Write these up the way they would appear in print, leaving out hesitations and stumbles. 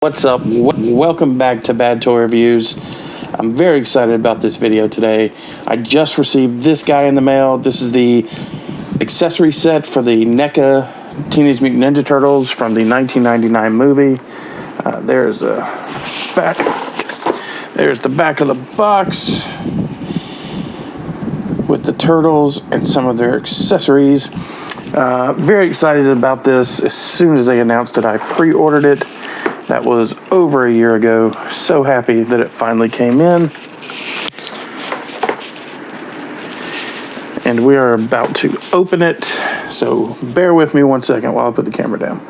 What's up? Welcome back to Bad Toy Reviews. I'm very excited about this video today. I just received this guy in the mail. This is the accessory set for the NECA Teenage Mutant Ninja Turtles from the 1999 movie. There's the back of the box with the turtles and some of their accessories. Very excited about this. As soon as they announced it, I pre-ordered it. That was over a year ago. So happy that it finally came in. And we are about to open it. So bear with me one second while I put the camera down.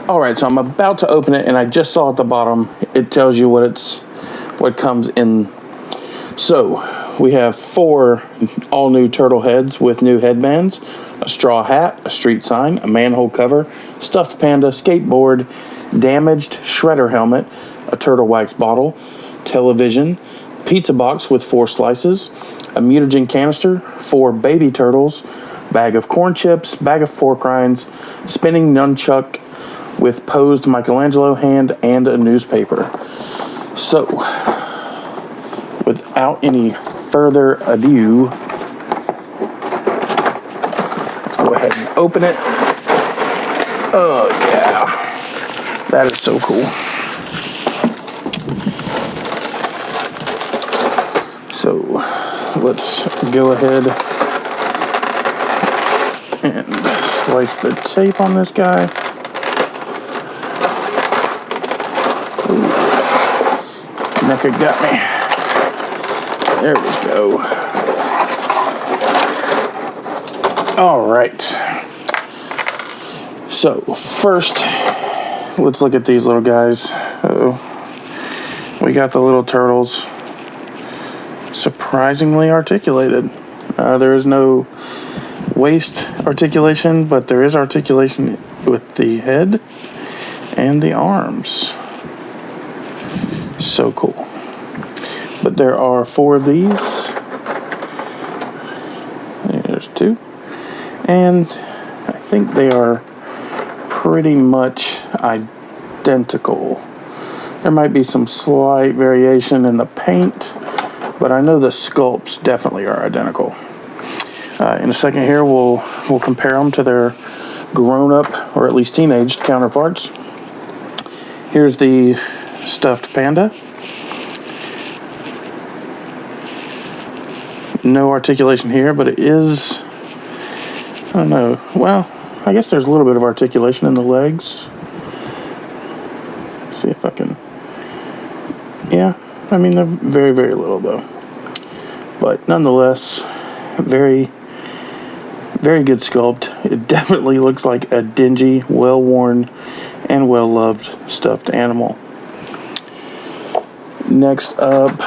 All right, so I'm about to open it, and I just saw at the bottom, it tells you what comes in. So we have 4 all new turtle heads with new headbands, a straw hat, a street sign, a manhole cover, stuffed panda, skateboard, damaged shredder helmet, a turtle wax bottle, television, pizza box with 4 slices, a mutagen canister, 4 baby turtles, bag of corn chips, bag of pork rinds, spinning nunchuck with posed Michelangelo hand, and a newspaper. So, without any further ado, let's go ahead and open it. Oh yeah. That is so cool. So let's go ahead and slice the tape on this guy. Ooh. NECA got me. There we go. All right. So first, let's look at these little guys. We got the little turtles. Surprisingly articulated. There is no waist articulation, but there is articulation with the head and the arms. So cool. But there are 4 of these. There's 2. And I think they are pretty much identical. There might be some slight variation in the paint, but I know the sculpts definitely are identical. In a second here, we'll compare them to their grown-up, or at least teenaged, counterparts. Here's the stuffed panda. No articulation here, but it is, I don't know, well, I guess there's a little bit of articulation in the legs. See if I can, yeah, I mean, they're very, very little though. But nonetheless, very, very good sculpt. It definitely looks like a dingy, well-worn, and well-loved stuffed animal. Next up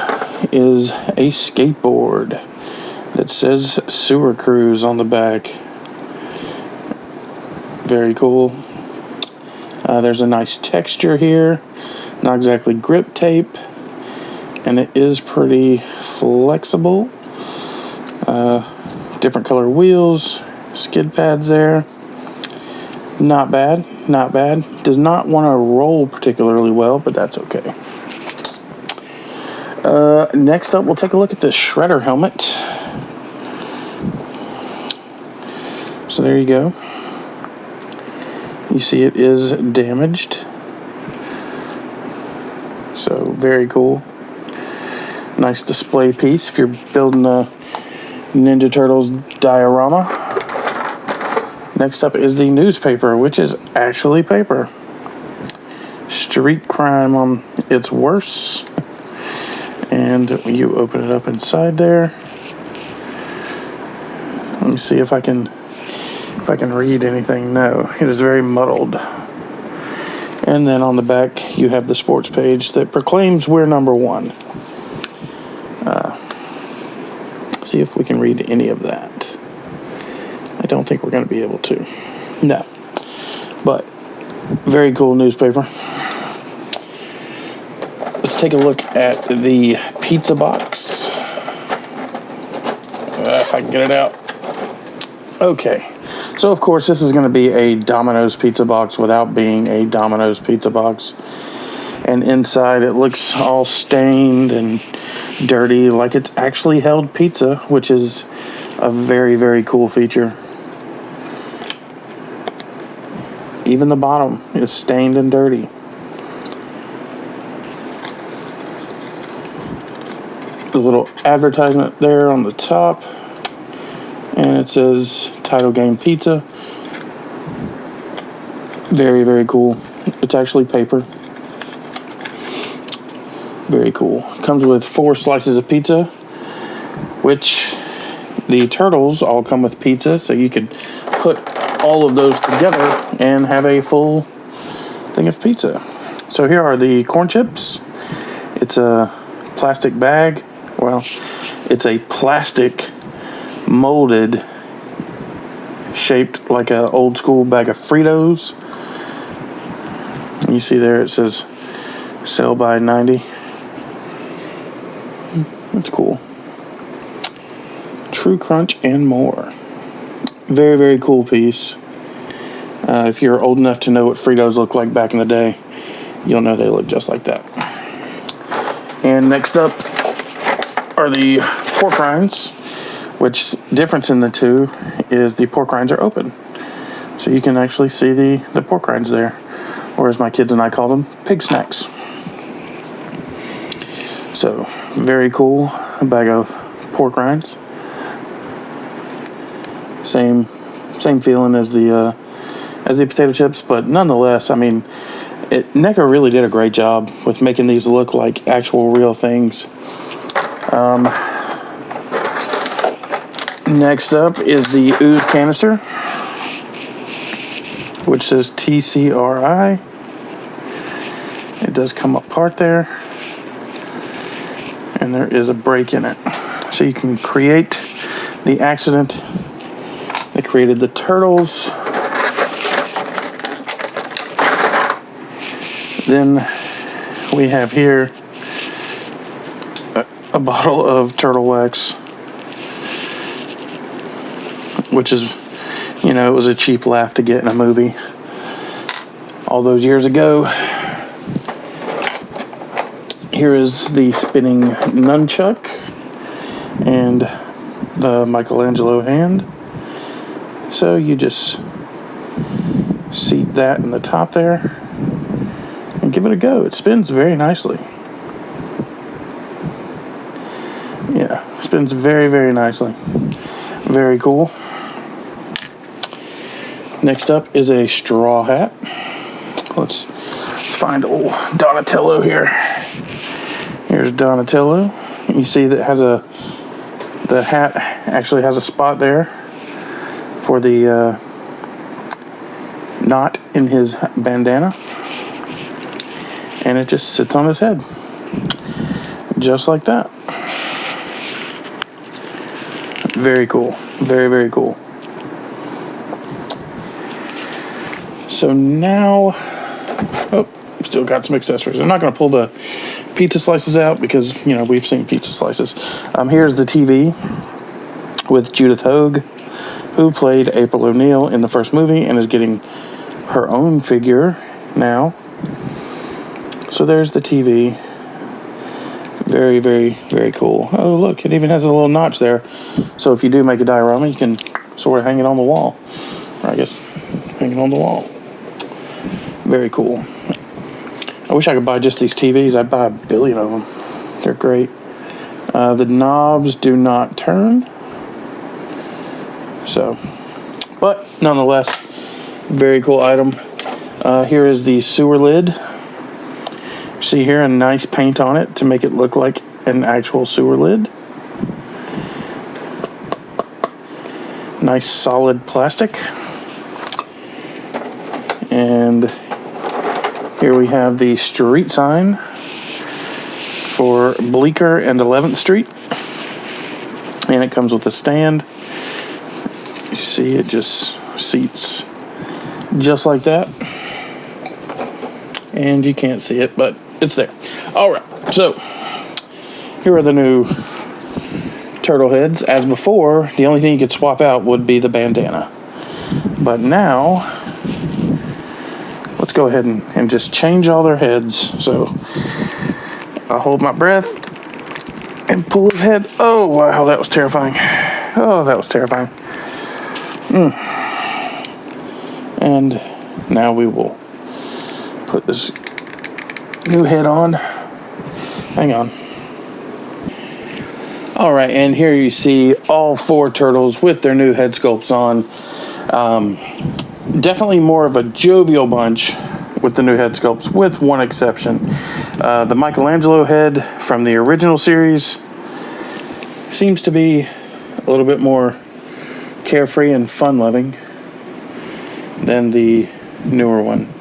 is a skateboard that says Sewer Cruise on the back. Very cool. There's a nice texture here. Not exactly grip tape. And it is pretty flexible. Different color wheels. Skid pads there. Not bad. Not bad. Does not want to roll particularly well, but that's okay. Next up, we'll take a look at the shredder helmet. So there you go. You see it is damaged. So very cool. Nice display piece if you're building a Ninja Turtles diorama. Next up is the newspaper, which is actually paper. Street crime on its worst. And you open it up inside there. Let me see if I can read anything. No, it is very muddled. And then on the back, you have the sports page that proclaims we're number 1. See if we can read any of that. I don't think we're going to be able to. No. But, very cool newspaper. Let's take a look at the pizza box. If I can get it out. Okay. So, of course, this is going to be a Domino's pizza box without being a Domino's pizza box. And inside it looks all stained and dirty, like it's actually held pizza, which is a very, very cool feature. Even the bottom is stained and dirty. The little advertisement there on the top, and it says Title Game Pizza. Very, very cool. It's actually paper. Very cool. Comes with 4 slices of pizza, which the turtles all come with pizza, so you could put all of those together and have a full thing of pizza. So here are the corn chips. It's a plastic bag. Well, it's a plastic molded, shaped like an old school bag of Fritos. You see there it says sell by 90. That's cool. True Crunch and more. Very, very cool piece. If you're old enough to know what Fritos looked like back in the day, you'll know they look just like that. And next up are the pork rinds, which difference in the two is the pork rinds are open. So you can actually see the pork rinds there. Or as my kids and I call them, pig snacks. So, very cool. A bag of pork rinds. Same feeling as the potato chips, but nonetheless, I mean, NECA really did a great job with making these look like actual real things. Next up is the Ooze Canister, which says TCRI. It does come apart there, and there is a break in it. So you can create the accident that created the turtles. Then we have here a bottle of turtle wax, which is, it was a cheap laugh to get in a movie all those years ago. Here is the spinning nunchuck and the Michelangelo hand. So you just seat that in the top there and give it a go. It spins very nicely. Yeah, spins very, very nicely. Very cool. Next up is a straw hat. Let's find old Donatello here. Here's Donatello. You see that the hat actually has a spot there for the knot in his bandana. And it just sits on his head. Just like that. Very cool. Very, very cool. So now, still got some accessories. I'm not going to pull the pizza slices out because, we've seen pizza slices. Here's the TV with Judith Hoag, who played April O'Neil in the first movie and is getting her own figure now. So there's the TV. Very, very, very cool. Oh, look, it even has a little notch there. So if you do make a diorama, you can sort of hang it on the wall. Or I guess hang it on the wall. Very cool. I wish I could buy just these TVs. I'd buy a billion of them. They're great. The knobs do not turn. So, but nonetheless, very cool item. Here is the sewer lid. See here, a nice paint on it to make it look like an actual sewer lid. Nice solid plastic. And here we have the street sign for Bleecker and 11th Street. And it comes with a stand. You see, it just seats just like that. And you can't see it, but it's there. All right, so here are the new turtle heads. As before, the only thing you could swap out would be the bandana. But now, let's go ahead and just change all their heads. So I'll hold my breath and pull his head. Oh, wow, that was terrifying. Oh, that was terrifying. And now we will put this new head on. Hang on. All right, and here you see all 4 turtles with their new head sculpts on. Definitely more of a jovial bunch with the new head sculpts, with one exception. The Michelangelo head from the original series seems to be a little bit more carefree and fun-loving than the newer one,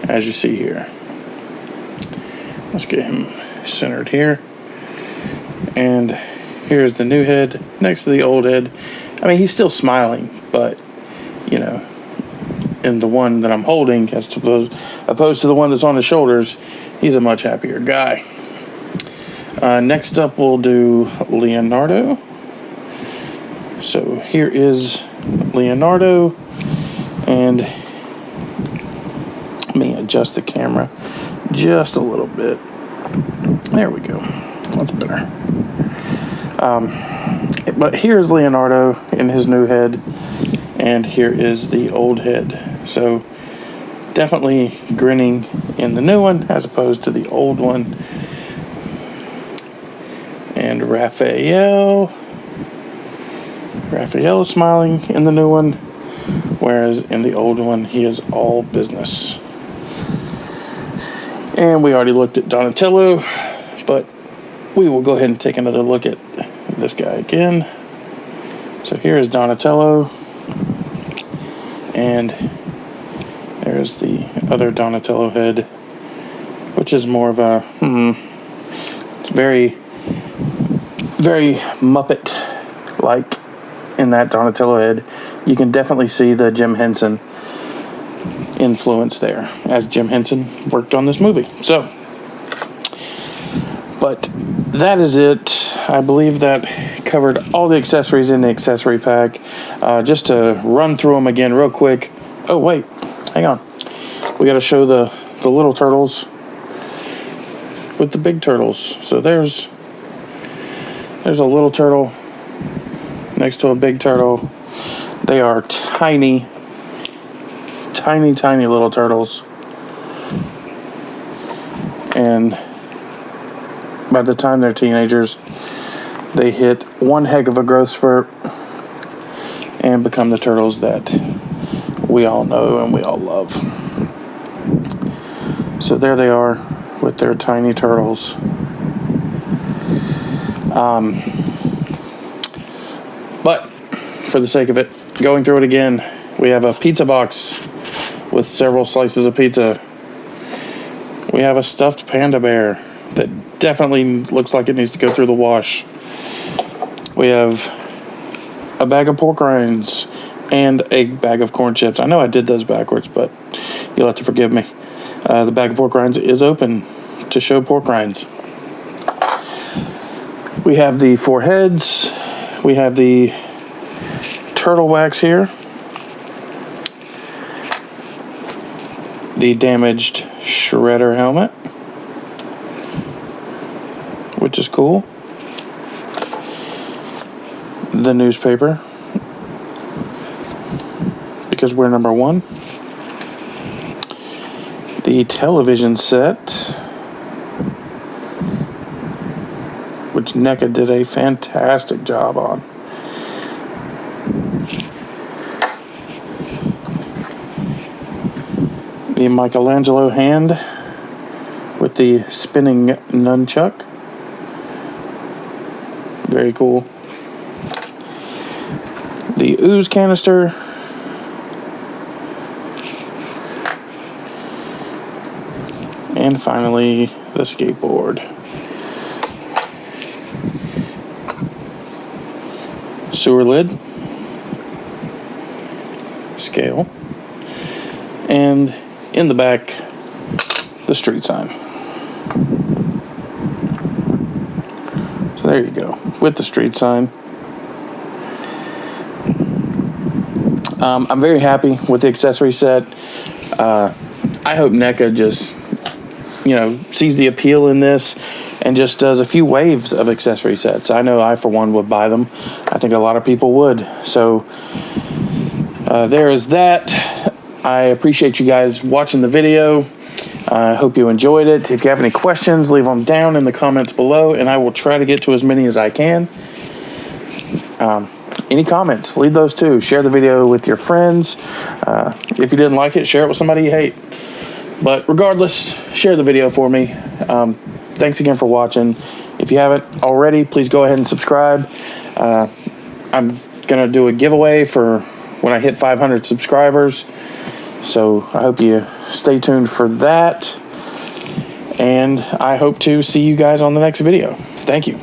as you see here. Let's get him centered here. And here's the new head next to the old head. I mean, he's still smiling, but, you know, in the one that I'm holding, as opposed to the one that's on his shoulders, he's a much happier guy. Next up, we'll do Leonardo. So here is Leonardo, and let me adjust the camera just a little bit. There we go. That's better. But here's Leonardo in his new head, and here is the old head. So definitely grinning in the new one as opposed to the old one. And Raphael is smiling in the new one, whereas in the old one he is all business. And we already looked at Donatello, but we will go ahead and take another look at this guy again. So here is Donatello, and there's the other Donatello head, which is more of a it's very, very Muppet-like in that Donatello head. You can definitely see the Jim Henson influence there, as Jim Henson worked on this movie. So, but that is it. I believe that covered all the accessories in the accessory pack. Just to run through them again real quick. Oh, wait. Hang on. We got to show the little turtles with the big turtles. So there's a little turtle next to a big turtle. They are tiny little turtles. And by the time they're teenagers, they hit one heck of a growth spurt and become the turtles that we all know and we all love. So there they are with their tiny turtles. But for the sake of it, going through it again, we have a pizza box with several slices of pizza. We have a stuffed panda bear that definitely looks like it needs to go through the wash. We have a bag of pork rinds and a bag of corn chips. I know I did those backwards, but you'll have to forgive me. The bag of pork rinds is open to show pork rinds. We have the 4 heads. We have the turtle wax here. The damaged Shredder helmet, which is cool. The newspaper, because we're number 1. The television set, which NECA did a fantastic job on. The Michelangelo hand with the spinning nunchuck. Very cool. The Ooze Canister. And finally, the skateboard. Sewer lid. Scale. And in the back, the street sign. So there you go, with the street sign. I'm very happy with the accessory set. I hope NECA just, sees the appeal in this and just does a few waves of accessory sets. I know I, for one, would buy them. I think a lot of people would. So there is that. I appreciate you guys watching the video. I hope you enjoyed it. If you have any questions, leave them down in the comments below, and I will try to get to as many as I can. Any comments, leave those too. Share the video with your friends. If you didn't like it, share it with somebody you hate. But regardless, share the video for me. Thanks again for watching. If you haven't already, please go ahead and subscribe. I'm going to do a giveaway for when I hit 500 subscribers. So I hope you stay tuned for that. And I hope to see you guys on the next video. Thank you.